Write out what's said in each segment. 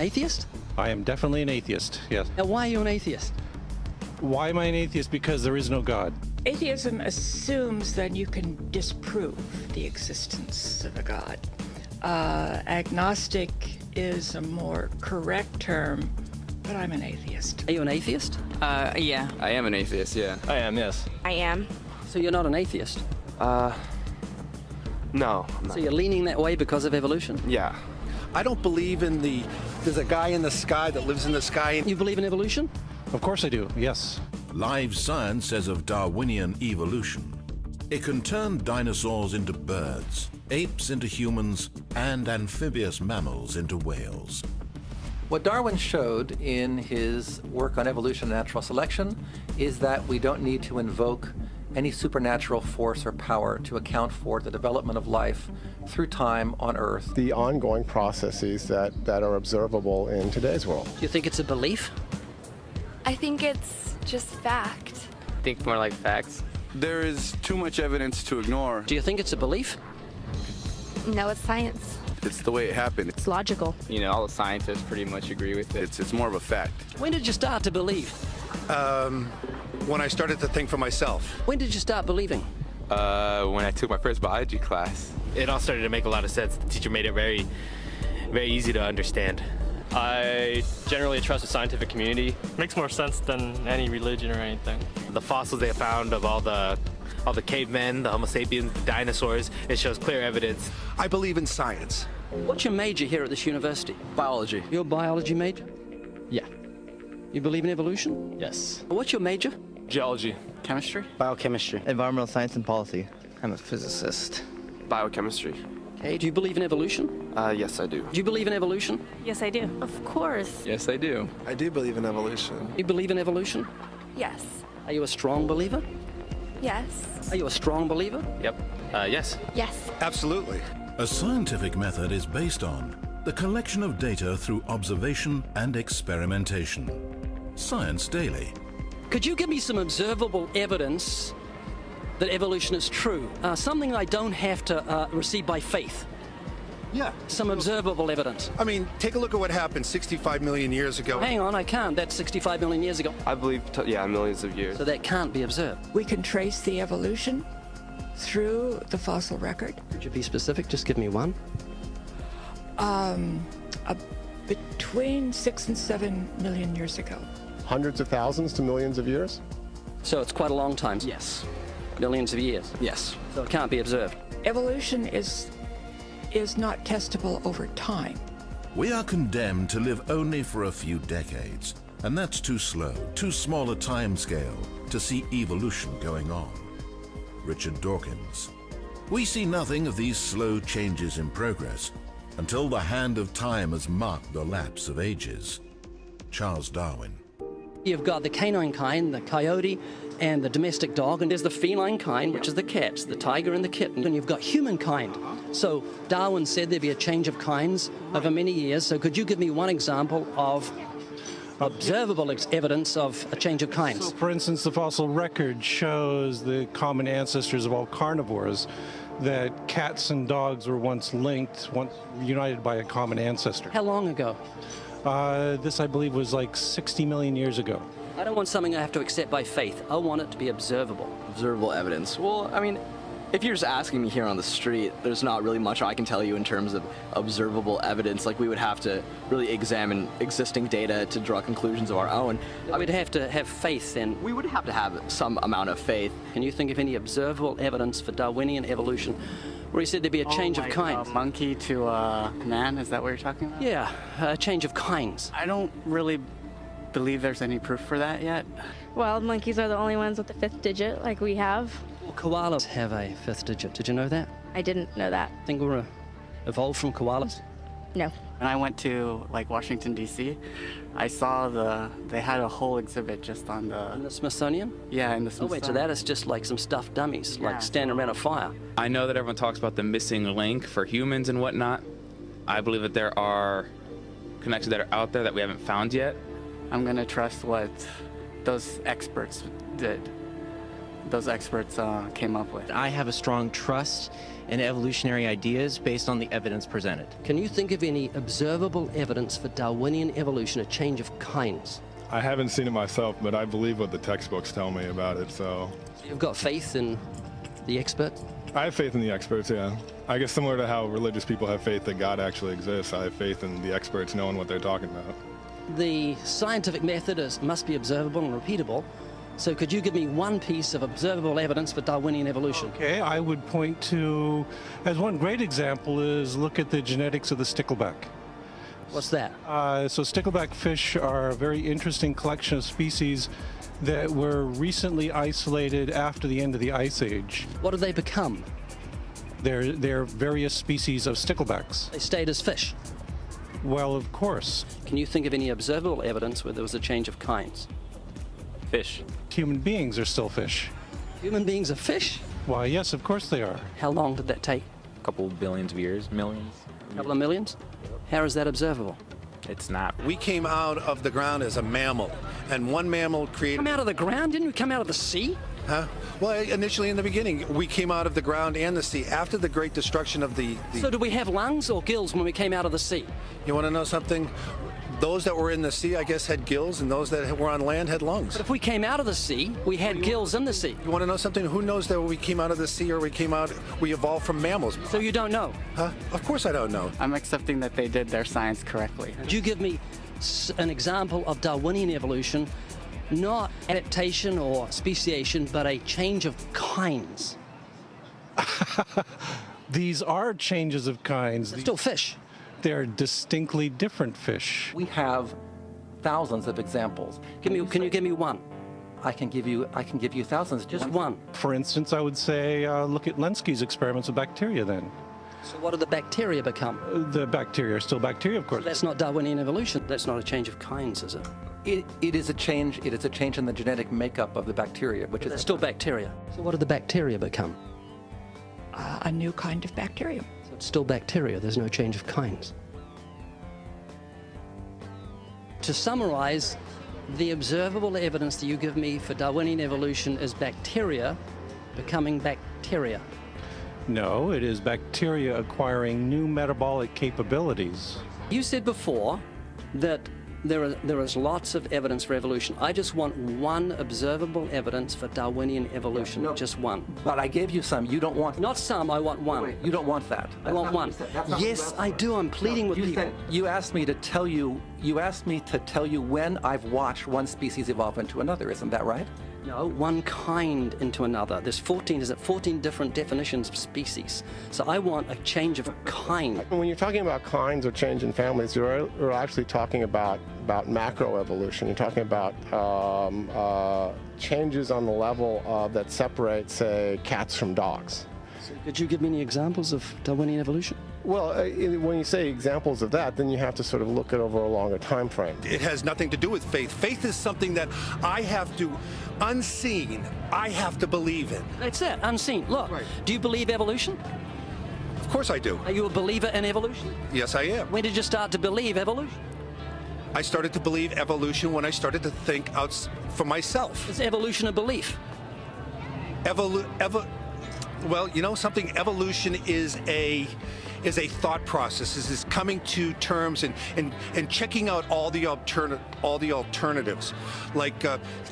atheist? I am definitely an atheist, yes. Now, why are you an atheist? Why am I an atheist? Because there is no God. Atheism assumes that you can disprove the existence of a God. Agnostic is a more correct term, but I'm an atheist. Are you an atheist? Yeah. I am an atheist, yeah. I am, yes. I am. So you're not an atheist? No, I'm not. So you're leaning that way because of evolution? Yeah. I don't believe in there's a guy in the sky that lives in the sky. You believe in evolution? Of course I do, yes. Live science says of Darwinian evolution, it can turn dinosaurs into birds, apes into humans, and amphibious mammals into whales. What Darwin showed in his work on evolution and natural selection is that we don't need to invoke any supernatural force or power to account for the development of life through time on Earth. The ongoing processes that are observable in today's world. Do you think it's a belief? I think it's just fact. I think more like facts. There is too much evidence to ignore. Do you think it's a belief? No, it's science. It's the way it happened. It's logical. You know, all the scientists pretty much agree with it. It's more of a fact. When did you start to believe? When I started to think for myself. When did you start believing? When I took my first biology class. It all started to make a lot of sense. The teacher made it very, very easy to understand. I generally trust the scientific community. Makes more sense than any religion or anything. The fossils they found of all the cavemen, the Homo sapiens, the dinosaurs, it shows clear evidence. I believe in science. What's your major here at this university? Biology. Your biology major? Yeah. You believe in evolution? Yes. What's your major? Geology. Chemistry? Biochemistry. Environmental science and policy. I'm a physicist. Biochemistry. Okay, do you believe in evolution? Yes, I do. Do you believe in evolution? Yes, I do. Of course. Yes, I do. I do believe in evolution. You believe in evolution? Yes. Are you a strong believer? Yes. Are you a strong believer? Yep. Yes. Yes. Absolutely. A scientific method is based on the collection of data through observation and experimentation. Science Daily. Could you give me some observable evidence that evolution is true? Something I don't have to receive by faith. Yeah. Some observable evidence. I mean, take a look at what happened 65 million years ago. Hang on, I can't. That's 65 million years ago. I believe, millions of years. So that can't be observed. We can trace the evolution through the fossil record. Could you be specific? Just give me one. Between 6 and 7 million years ago. Hundreds of thousands to millions of years? So it's quite a long time. Yes. Millions of years. Yes. So it can't be observed. Evolution is not testable over time. We are condemned to live only for a few decades, and that's too slow, too small a time scale to see evolution going on. Richard Dawkins. We see nothing of these slow changes in progress until the hand of time has marked the lapse of ages. Charles Darwin. You've got the canine kind, the coyote, and the domestic dog, and there's the feline kind, which is the cats, the tiger and the kitten, and you've got humankind. So Darwin said there'd be a change of kinds over many years, so could you give me one example of observable evidence of a change of kinds? So, for instance, the fossil record shows the common ancestors of all carnivores, that cats and dogs were once linked, once united by a common ancestor. How long ago? This, I believe, was like 60 million years ago. I don't want something I have to accept by faith. I want it to be observable. Observable evidence. Well, I mean, if you're just asking me here on the street, there's not really much I can tell you in terms of observable evidence. Like, we would have to really examine existing data to draw conclusions of our own. We'd have to have faith then. We would have to have some amount of faith. Can you think of any observable evidence for Darwinian evolution where he said there'd be a change of kinds? Monkey to man, is that what you're talking about? Yeah, a change of kinds. I don't really believe there's any proof for that yet. Well, monkeys are the only ones with the 5th digit, like we have. Well, koalas have a 5th digit. Did you know that? I didn't know that. Think we're evolved from koalas? No. When I went to Washington D.C., I saw they had a whole exhibit just on the... In the Smithsonian? Yeah, in the Smithsonian. Oh wait, so that is just like some stuffed dummies, like standing around a fire. I know that everyone talks about the missing link for humans and whatnot. I believe that there are connections that are out there that we haven't found yet. I'm gonna trust what those experts did. those experts came up with. I have a strong trust in evolutionary ideas based on the evidence presented. Can you think of any observable evidence for Darwinian evolution, a change of kinds? I haven't seen it myself, but I believe what the textbooks tell me about it, so. You've got faith in the experts? I have faith in the experts, yeah. I guess similar to how religious people have faith that God actually exists, I have faith in the experts knowing what they're talking about. The scientific method must be observable and repeatable. So could you give me one piece of observable evidence for Darwinian evolution? Okay, I would point to, as one great example is look at the genetics of the stickleback. What's that? So stickleback fish are a very interesting collection of species that were recently isolated after the end of the Ice Age. What did they become? They're various species of sticklebacks. They stayed as fish? Well, of course. Can you think of any observable evidence where there was a change of kinds? Fish. Human beings are still fish. Human beings are fish? Why, yes, of course they are. How long did that take? A couple billions of years, millions. A couple of millions? How is that observable? It's not. We came out of the ground as a mammal, and one mammal created... Come out of the ground? Didn't we come out of the sea? Huh? Well, initially in the beginning, we came out of the ground and the sea. After the great destruction of the... So did we have lungs or gills when we came out of the sea? You want to know something? Those that were in the sea, I guess, had gills, and those that were on land had lungs. But if we came out of the sea, we had gills in the sea. You want to know something? Who knows that we came out of the sea or we evolved from mammals? So you don't know? Huh? Of course I don't know. I'm accepting that they did their science correctly. Could you give me an example of Darwinian evolution, not adaptation or speciation, but a change of kinds? These are changes of kinds. They're still fish. They're distinctly different fish. We have thousands of examples. Can you give me one? I can give you thousands. Just one. For instance, I would say look at Lenski's experiments with bacteria then. So what did the bacteria become? The bacteria are still bacteria, of course. So that's not Darwinian evolution. That's not a change of kinds, is it? It is a change. It is a change in the genetic makeup of the bacteria, which is still bacteria. So what did the bacteria become? A new kind of bacterium. So it's still bacteria. There's no change of kinds. To summarize, the observable evidence that you give me for Darwinian evolution is bacteria becoming bacteria. No, it is bacteria acquiring new metabolic capabilities. You said before that there is lots of evidence for evolution. I just want one observable evidence for Darwinian evolution, just one. But I gave you some. You don't want... Not some, I want one. Wait, you don't want that. I want one. Yes, I do. I'm pleading with people. You asked me to tell you when I've watched one species evolve into another. Isn't that right? No, one kind into another. There's 14 different definitions of species. So I want a change of kind. When you're talking about kinds or change in families, you're actually talking about macroevolution. You're talking about changes on the level that separate, say, cats from dogs. So could you give me any examples of Darwinian evolution? Well, when you say examples of that, then you have to sort of look at over a longer time frame. It has nothing to do with faith. Faith is something that I have to, unseen, I have to believe in. That's it, unseen. Look, do you believe evolution? Of course I do. Are you a believer in evolution? Yes, I am. When did you start to believe evolution? I started to believe evolution when I started to think out for myself. Is evolution a belief? Well, you know something? Evolution is a thought process. Is coming to terms and checking out all the alternatives, like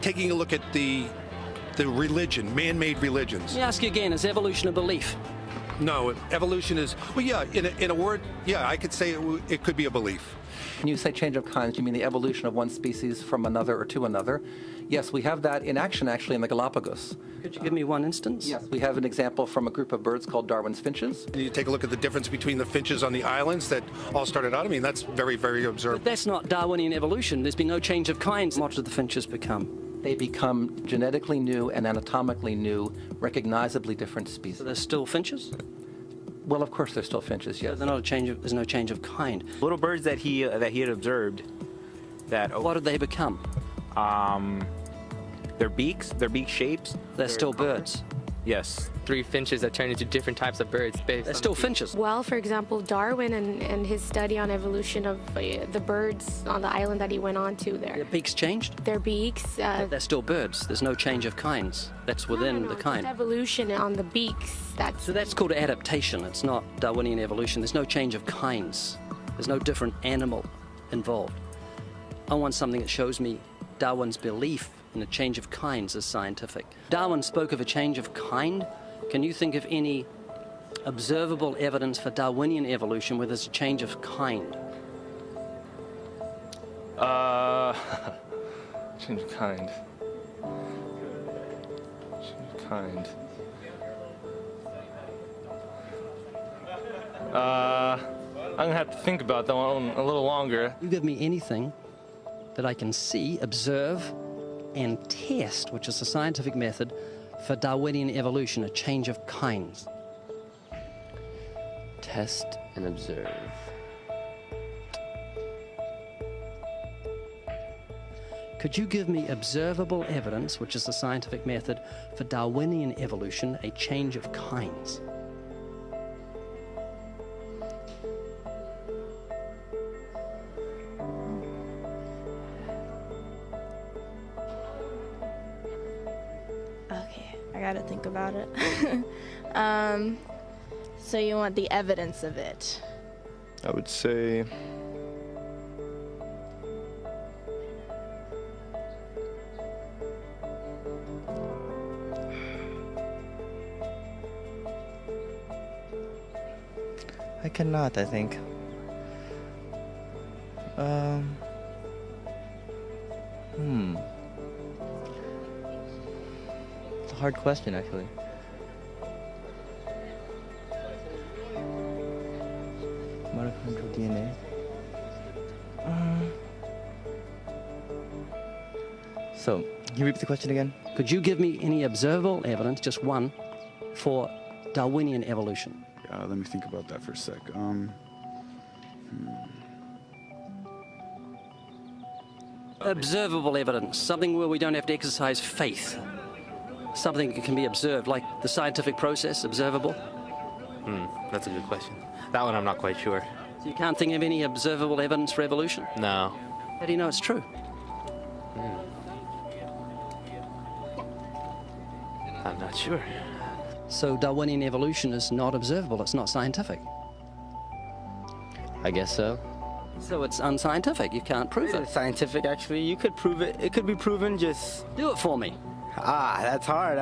taking a look at the religion, man-made religions. Let me ask you again: is evolution a belief? No, evolution is, well, yeah. In a word, yeah, I could say it could be a belief. When you say change of kinds, you mean the evolution of one species from another or to another? Yes, we have that in action, actually, in the Galapagos. Could you give me one instance? Yes, we have an example from a group of birds called Darwin's finches. You take a look at the difference between the finches on the islands that all started out. I mean, that's very, very observable. But that's not Darwinian evolution. There's been no change of kinds. What did the finches become? They become genetically new and anatomically new, recognizably different species. So they're still finches? Well, of course, they're still finches, yes. So they're not there's no change of kind. Little birds that he had observed. What did they become? Their beaks, their beak shapes. They're still birds. Yes. 3 finches that turn into different types of birds based They're on still the finches. Well, for example, Darwin and his study on evolution of the birds on the island that he went on to there. Their beaks changed? Their beaks. They're still birds. There's no change of kinds. That's within the kind. Just evolution on the beaks. So that's called adaptation. It's not Darwinian evolution. There's no change of kinds. There's no different animal involved. I want something that shows me Darwin's belief in a change of kinds is scientific. Darwin spoke of a change of kind. Can you think of any observable evidence for Darwinian evolution where there's a change of kind? Change of kind. Change of kind. I'm gonna have to think about that one a little longer. You give me anything that I can see, observe, and test, which is a scientific method for Darwinian evolution, a change of kinds. Test and observe. Could you give me observable evidence, which is a scientific method for Darwinian evolution, a change of kinds? I gotta think about it. So you want the evidence of it? I would say I cannot, I think. It's a hard question, actually. Mitochondrial DNA. So, can you repeat the question again? Could you give me any observable evidence, just one, for Darwinian evolution? Let me think about that for a sec. Observable evidence, something where we don't have to exercise faith. Something that can be observed, like the scientific process, observable. That's a good question. That one I'm not quite sure. So you can't think of any observable evidence for evolution? No. How do you know it's true? I'm not sure. So Darwinian evolution is not observable, it's not scientific. I guess so. So it's unscientific, you can't prove it. It's scientific, actually. You could prove it. It could be proven, just... Do it for me. That's hard.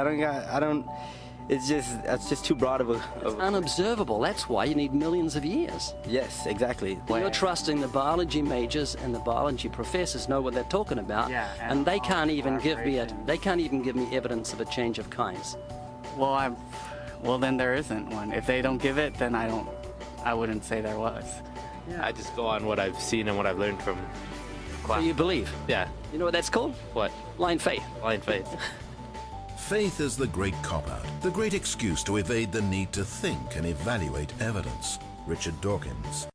That's just too broad of a... It's unobservable, that's why you need millions of years. Yes, exactly. You're trusting the biology majors and the biology professors know what they're talking about, and they can't even give me evidence of a change of kinds. Well, then there isn't one. If they don't give it, then I wouldn't say there was. Yeah. I just go on what I've seen and what I've learned from class. So you believe? Yeah. You know what that's called? What? Blind faith. Blind faith. Faith is the great cop-out, the great excuse to evade the need to think and evaluate evidence. Richard Dawkins.